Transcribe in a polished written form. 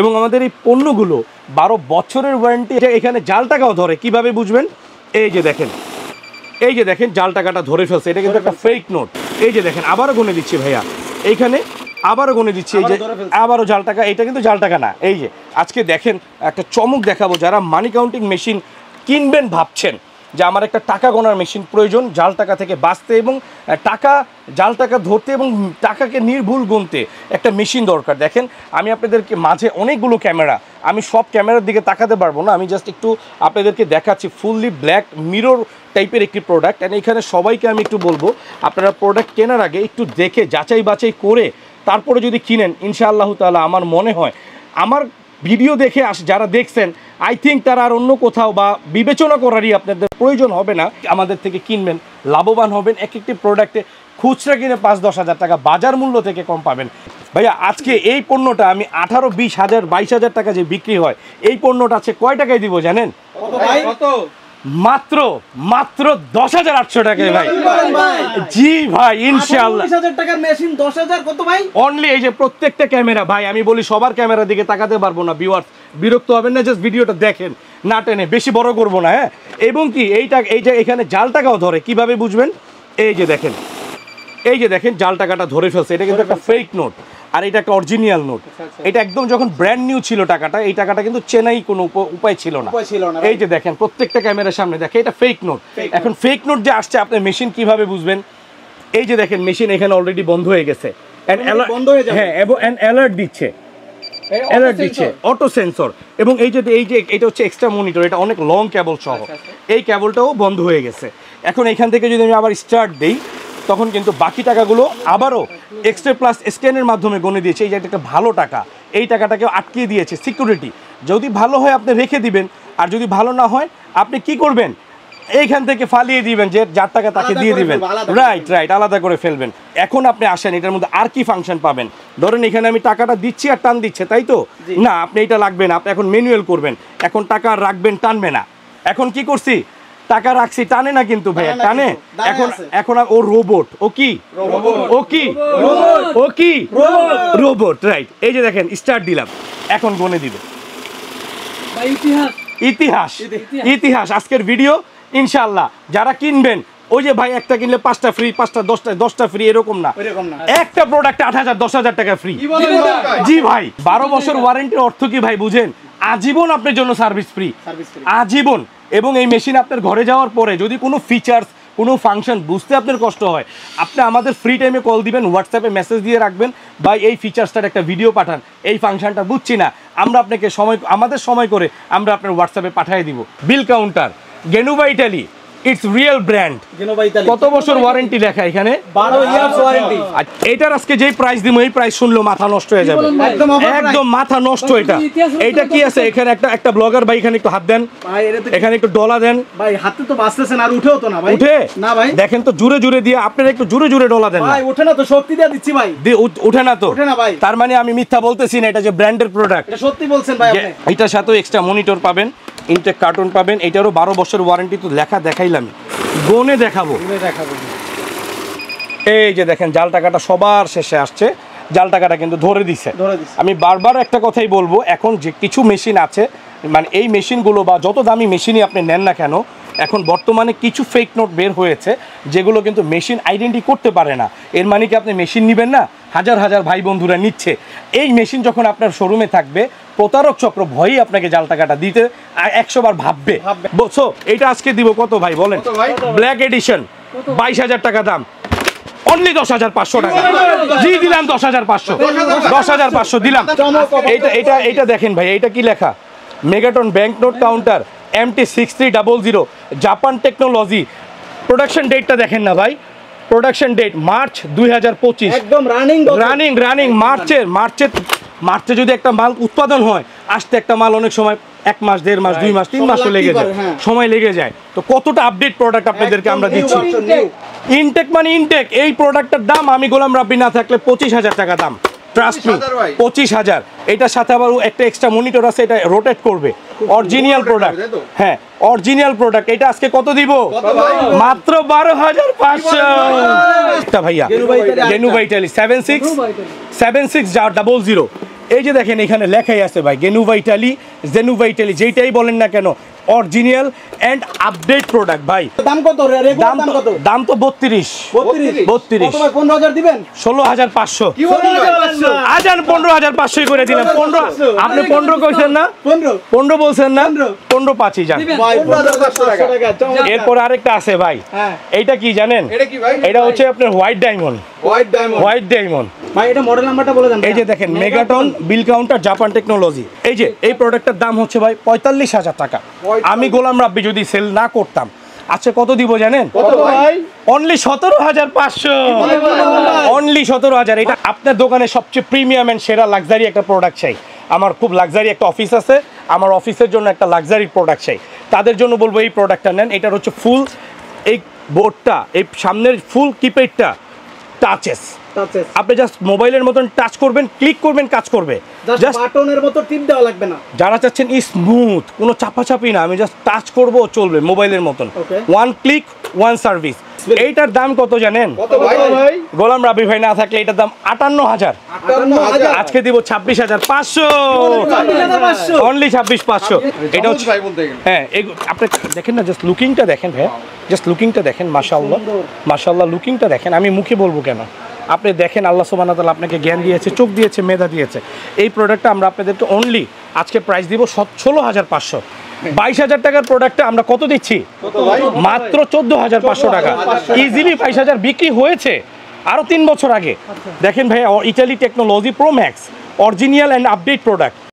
এবং আমাদের এই পণ্যগুলো 12 বছরের ওয়ারেন্টি। এখানে জাল টাকাও ধরে, কিভাবে বুঝবেন? এই যে দেখেন জাল টাকাটা ধরে ফেলছে, এটা কিন্তু একটা ফেক নোট। এই যে দেখেন, আবারও গুনে দিচ্ছি ভাইয়া, এইখানে আবারও গুনে দিচ্ছি, এই যে আবারও জাল টাকা। এটা কিন্তু জাল টাকা না। এই যে আজকে দেখেন একটা চমক দেখাবো, যারা মানি কাউন্টিং মেশিন কিনবেন ভাবছেন যে আমার একটা টাকা গোনার মেশিন প্রয়োজন জাল টাকা থেকে বাঁচতে এবং জাল টাকা ধরতে এবং টাকাকে নির্ভুল গুনতে একটা মেশিন দরকার। দেখেন আমি আপনাদেরকে মাঝে অনেকগুলো ক্যামেরা, আমি সব ক্যামেরার দিকে তাকাতে পারবো না, আমি জাস্ট একটু আপনাদেরকে দেখাচ্ছি। ফুললি ব্ল্যাক মিরর টাইপের একটি প্রোডাক্ট। অ্যান্ড এখানে সবাইকে আমি একটু বলবো, আপনারা প্রোডাক্ট কেনার আগে একটু দেখে যাচাই বাছাই করে তারপরে যদি কিনেন, ইনশাআল্লাহ তাআলা আমার মনে হয় আমার ভিডিও দেখে যারা দেখছেন, আই থিঙ্ক তারা আর অন্য কোথাও বা বিবেচনা করারই আপনাদের প্রয়োজন হবে না। আমাদের থেকে কিনবেন, লাভবান হবেন। এক একটি প্রোডাক্টে খুচরা কিনে ৫-১০ হাজার টাকা বাজার মূল্য থেকে কম পাবেন। ভাইয়া আজকে এই পণ্যটা আমি ১৮-২০ হাজার ২২ হাজার টাকা যে বিক্রি হয়, এই পণ্যটা আছে কয় টাকায় দিব জানেন? মাত্র ১০,৮০০ টাকায় ভাই। জি ভাই, ইনশাআল্লাহ। ২০,০০০ টাকার মেশিন ১০,০০০ কত ভাই? অনলি এই যে প্রত্যেকটা ক্যামেরা ভাই, আমি বলি সবার ক্যামেরার দিকে তাকাতে পারবো না, ভিউয়ার্স বিরক্ত হবেন না, জাস্ট ভিডিওটা দেখেন, না টেনে, বেশি বড় করবো না। হ্যাঁ, এবং কি এইটা এখানে জাল টাকাও ধরে, কিভাবে বুঝবেন? এই যে দেখেন জাল টাকাটা ধরে ফেলছে, এটা কিন্তু একটা ফেক নোট আর এটা একটা অরিজিনাল নোট। এটা একদম যখন ব্র্যান্ড নিউ ছিল টাকাটা, এই টাকাটা কিন্তু চেনাই কোনো উপায় ছিল না। এই যে দেখেন প্রত্যেকটা ক্যামেরার সামনে দেখে এটা ফেক নোট। এখন ফেক নোট যে আসছে, আপনার মেশিন কিভাবে বুঝবেন? এই যে দেখেন মেশিন এখানে অলরেডি বন্ধ হয়ে গেছে, হ্যাঁ, এবং অ্যালার্ট দিচ্ছে, অটো সেন্সর। এবং এই যে এটা হচ্ছে এক্সট্রা মনিটর, এটা অনেক লং কেবল সহ, এই কেবলটাও বন্ধ হয়ে গেছে। এখন এখান থেকে যদি আমি আবার স্টার্ট দিই, তখন কিন্তু বাকি টাকাগুলো আবারও এক্সট্রা প্লাস স্ক্যানের মাধ্যমে গণে দিয়েছে। এই যে একটা ভালো টাকা, এই টাকাটাকেও আটকিয়ে দিয়েছে সিকিউরিটি। যদি ভালো হয় আপনি রেখে দিবেন, আর যদি ভালো না হয় আপনি কি করবেন? এইখান থেকে ফালিয়ে দিবেন, যে যার টাকা তাকে দিয়ে দিবেন। রাইট, আলাদা করে ফেলবেন। এখন আপনি আসেন, এটার মধ্যে আর কি ফাংশন পাবেন? ধরেন এখানে আমি টাকাটা দিচ্ছি আর টান দিচ্ছে, তাই তো? না, আপনি এটা লাগবে না, আপনি এখন ম্যানুয়াল করবেন। এখন টাকা রাখবেন, টানবে না। এখন কি করছি? টাকা রাখছি, টানে না কিন্তু ভাইয়া, টানে। এখন ও রোবট, রোবট, রাইট। এই যে দেখেন স্টার্ট দিলাম, এখন গনে দিবে। ইতিহাস আজকের ভিডিও। ইনশাআল্লাহ যারা কিনবেন, ওই যে ভাই একটা কিনলে 5টা ফ্রি, 5টা 10টা ফ্রি, এরকম না। একটা প্রোডাক্টে 8,000 10,000 টাকা ফ্রি। জি ভাই, 12 বছর ওয়ারেন্টির অর্থ কি ভাই বুঝেন? আজীবন আপনার জন্য সার্ভিস ফ্রি, আজীবন। এবং এই মেশিন আপনার ঘরে যাওয়ার পরে যদি কোনো ফিচার্স, কোনো ফাংশন বুঝতে আপনার কষ্ট হয়, আপনি আমাদের ফ্রি টাইমে কল দিবেন, হোয়াটসঅ্যাপে মেসেজ দিয়ে রাখবেন, ভাই এই ফিচার্সটার একটা ভিডিও পাঠান, এই ফাংশনটা বুঝছি না, আমরা আপনাকে আমাদের সময় করে আমরা আপনার হোয়াটসঅ্যাপে পাঠিয়ে দিব। বিল কাউন্টার, গেনুবা ইটালি, ইটস রিয়েল ব্র্যান্ড। কত বছর ওয়ারেন্টি লেখা এখানে? 12 ইয়ার্স ওয়ারেন্টি। এটার আজকে যেই প্রাইস দিব, এই প্রাইস শুনলো মাথা নষ্ট হয়ে যাবে, একদম মাথা নষ্ট। এটা কি আছে এখানে? একটা ব্লগার ভাই এখানে একটু হাত দেন, এখানে একটু ডলা দেন ভাই। হাতে তো বাঁচতেছেন, আর উঠেও তো না ভাই। উঠে না ভাই, দেখেন তো জোরে জোরে দিয়ে, আপনারা একটু জোরে জোরে ডলা দেন ভাই। উঠে না তো, শক্তি দিয়ে দিচ্ছি ভাই। উঠে না তো? উঠে না ভাই। তার মানে আমি মিথ্যা বলতেছি না, এটা যে ব্র্যান্ডের প্রোডাক্ট, এটা সত্যি বলছেন ভাই আপনি। এটার সাথেও এক্সট্রা মনিটর পাবেন, ইনটেক কার্টুন পাবেন। এটারও 12 বছর ওয়ারেন্টি তো লেখা দেখাইলাম, গনে দেখাবো। এই যে দেখেন জাল টাকাটা সবার শেষে আসছে, জাল টাকাটা কিন্তু ধরে দিছে। আমি বারবার একটা কথাই বলবো, এখন যে কিছু মেশিন আছে, মানে এই মেশিনগুলো বা যত দামি মেশিনই আপনি নেন না কেন, এখন বর্তমানে কিছু ফেক নোট বের হয়েছে যেগুলো কিন্তু মেশিন আইডেন্টি করতে পারে না। এর মানে কি আপনি মেশিন নেবেন না? হাজার হাজার ভাই বন্ধুরা নিচ্ছে। এই মেশিন যখন আপনার শোরুমে থাকবে, প্রতারক চক্র ভয়ই আপনাকে জাল টাকাটা দিতে 100 বার ভাববে। সো এইটা আজকে দিব কত ভাই বলেন? ব্ল্যাক এডিশন 22,000 টাকা দাম, অনলি 10,500 টাকা। জি দিলাম 10,500, 10,500 দিলাম। এইটা দেখেন ভাই, এইটা কি লেখা? Megaton bank note counter MT6300, Japan technology. Production ডেটটা দেখেন না ভাই, প্রোডাকশন ডেট মার্চ 2025, একদম রানিং। মার্চে যদি একটা মাল উৎপাদন হয়, আসতে একটা মাল অনেক সময় 1 মাস 1.5 মাস 2 মাস 3 মাসও লেগে যায়, সময় লেগে যায়। তো কতটা আপডেট প্রোডাক্ট আপনাদেরকে আমরা দিচ্ছি। ইনটেক মানে ইনটেক। এই প্রোডাক্টের দাম আমি গোলাম রাব্বি না থাকলে 25,000 টাকা দাম, ট্রাস্ট মি, 25,000। এটার সাথে আবার একটা এক্সট্রা মনিটর আছে, এটা রোটেট করবে। অরিজিনাল প্রোডাক্ট, হ্যাঁ অরিজিনাল প্রোডাক্ট। এটা আজকে কত দিব? মাত্র 12,500 ভাইয়া। গেনুবা ইটালি 7600, এই যে দেখেন এখানে লেখাই আছে ভাই গেনুভা ইটালি, জেনুভা ইটালি, যেইটাই বলেন না কেন অরিজিনাল অ্যান্ড আপডেট প্রোডাক্ট ভাই। দাম কত রেগুলার দাম কত? দাম তো 32 32 কত ভাই 15000 দিবেন? 16500 কি বলেন? আজান 15500 করে দিলাম। 15 আপনি 15 কইছেন না? 15 বলছেন না? 15 পাঁচই যান ভাই 15500 টাকা চমৎকার। এরপর আরেকটা আছে ভাই, হ্যাঁ এইটা কি জানেন? এটা কি ভাই? এটা হচ্ছে আপনার হোয়াইট ডায়মন্ড। হোয়াইট ডায়মন্ড ভাই এটা মডেল নাম্বারটা বলে দেন। এই যে দেখেন মেগাটন বিল কাউন্টার জাপান টেকনোলজি। এই যে এই প্রোডাক্টের দাম হচ্ছে ভাই 45000 টাকা। আমি গোলাম রাব্বি যদি সেল না করতাম আচ্ছা কত দিব জানেন? কত ভাই? অনলি 17500। অনলি 17000। এটা আপনার দোকানে সবচেয়ে প্রিমিয়াম এন্ড সেরা লাক্সারি একটা প্রোডাক্ট চাই। আমার খুব লাক্সারি একটা অফিস আছে, আমার অফিসের জন্য একটা লাক্সারি প্রোডাক্ট চাই, তাদের জন্য বলবো এই প্রোডাক্টটা নেন। এটার হচ্ছে ফুল এই বোর্ডটা, এই সামনের ফুল কিপ্যাডটা টাচেস। আপনি জাস্ট মোবাইলের মতন টাচ করবেন, ক্লিক করবেন, কাজ করবে। জাস্ট বাটনের মতো টিপ দেওয়া লাগবে না। যারা চাচ্ছেন স্মুথ, কোনো চাপাচাপি না, আমি জাস্ট টাচ করবো চলবে মোবাইলের মতন, ওয়ান ক্লিক ওয়ান সার্ভিস। এইটার দাম কত জানেন? কত ভাই? গোলাম রাব্বি ভাই না থাকলে এটার দাম 58000। আজকে দিব 26500। অনলি 26500। এটা হচ্ছে ভাই বলতে গেলে হ্যাঁ আপনি দেখেন না, জাস্ট লুকিংটা দেখেন ভাই, জাস্ট লুকিংটা দেখেন। মাশাআল্লাহ মাশাআল্লাহ, লুকিংটা দেখেন। আমি মুখে বলবো কেন, আপনি দেখেন আল্লাহ সুবহানাহু ওয়া তাআলা আপনাকে জ্ঞান দিয়েছে, চোখ দিয়েছে, মেধা দিয়েছে। এই প্রোডাক্টটা আমরা আপনাদেরকে অনলি আজকে প্রাইস দিব 16500। 22000 টাকার প্রোডাক্টটা আমরা কত দিচ্ছি? মাত্র 14500 টাকা। ইজিলি 22000 বিক্রি হয়েছে আরো 3 বছর আগে। দেখেন ভাই Italy technology pro max original and update product.